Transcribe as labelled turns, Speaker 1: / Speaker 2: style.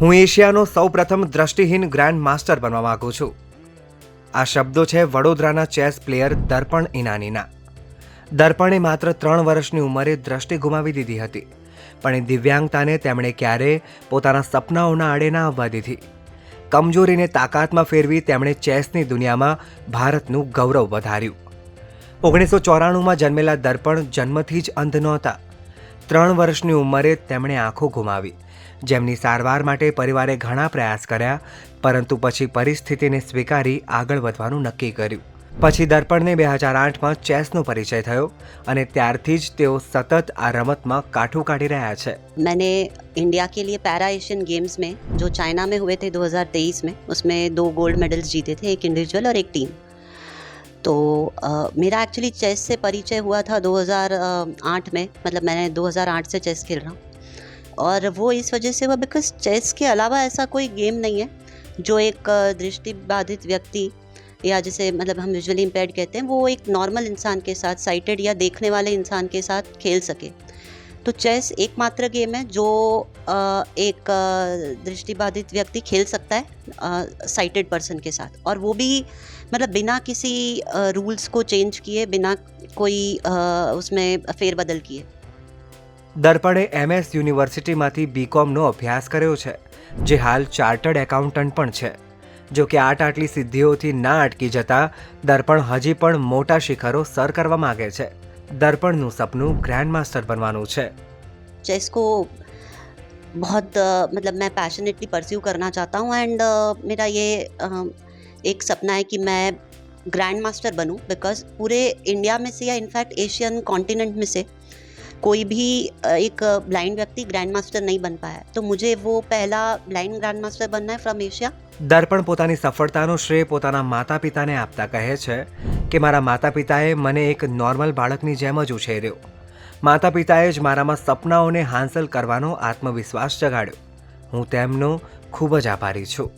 Speaker 1: હું એશિયાનો સૌપ્રથમ દ્રષ્ટિહીન grand master બનવા માંગુ છું. આ શબ્દો છે વડોદરાના ચેસ પ્લેયર દર્પણ ઈનાનીના. દર્પણે માત્ર 3 વર્ષની ઉંમરે દ્રષ્ટિ ગુમાવી દીધી હતી, પણ એ દિવ્યાંગતાને તેમણે ક્યારેય પોતાના સપનાઓના આડે ના આવવા દીધી. કમજોરીને તાકાતમાં ફેરવી તેમણે ચેસની દુનિયામાં ભારતનું ગૌરવ વધાર્યું. 1994માં જન્મેલા દર્પણ જન્મથી જ અંધ નહોતા. 3 વર્ષની ઉંમરે તેમણે આંખો ગુમાવી, જેમની સારવાર માટે પરિવારે ઘણા પ્રયાસ કર્યા, પરંતુ પછી પરિસ્થિતિને સ્વીકારી આગળ વધવાનું નક્કી કર્યું. પછી દર્પણને 2008માં ચેસનો પરિચય થયો અને ત્યારથી જ તેઓ સતત આ રમતમાં કાઠું કાઢી રહ્યા છે.
Speaker 2: मैंने इंडिया के लिए पैरा एशियन गेम्स में जो चाइना में हुए थे 2023 में, उसमें 2 गोल्ड मेडल्स जीते थे, एक इंडिविजुअल और एक टीम. तो मेरा एक्चुअली चेस से परिचय हुआ था 2008 में. मतलब मैंने 2008 से चेस खेल रहा हूँ और वो इस वजह से हुआ बिकॉज चेस के अलावा ऐसा कोई गेम नहीं है जो एक दृष्टिबाधित व्यक्ति या जिसे मतलब हम विजुअली इम्पेयर्ड कहते हैं, वो एक नॉर्मल इंसान के साथ, साइटेड या देखने वाले इंसान के साथ खेल सके. तो चेस एकमात्र गेम है जो एक दृष्टिबाधित व्यक्ति खेल सकता है साइटेड पर्सन के साथ, और वो भी मतलब बिना किसी रूल्स को चेंज किए, बिना कोई उसमें फेरबदल किए.
Speaker 1: દર્પણે MS યુનિવર્સિટીમાંથી BComનો અભ્યાસ કર્યો છે, જે હાલ ચાર્ટર્ડ એકાઉન્ટન્ટ પણ છે. જો કે આટલી સિદ્ધિઓથી ના અટકી જતા દર્પણ હજી પણ મોટા શિખરો સર કરવા માંગે છે. દર્પણનું સપનું ગ્રાન્ડ માસ્ટર બનવાનું છે.
Speaker 2: चेस को बहुत मतलब मैं पैशनेटली परस्यू करना चाहता हूँ एंड मेरा ये एक सपना है कि मैं ग्रैंड मास्टर बनूँ, बिकॉज पूरे इंडिया में से या इनफैक्ट एशियन कॉन्टिनेंट में से कोई भी एक ब्लाइंड व्यक्ति ग्रैंड मास्टर नहीं बन पाया है. तो मुझे वो पहला ब्लाइंड ग्रैंड मास्टर बनना है फ्रॉम एशिया.
Speaker 1: દર્પણ પોતાની સફળતાનો શ્રેય પોતાના માતા પિતાને આપતા કહે છે કે મારા માતા પિતાએ મને એક નોર્મલ બાળકની જેમ જ ઉછેર્યો. માતા પિતાએ જ મારામાં સપનાઓને હાંસલ કરવાનો આત્મવિશ્વાસ જગાડ્યો. હું તેમનો ખૂબ જ આભારી છું.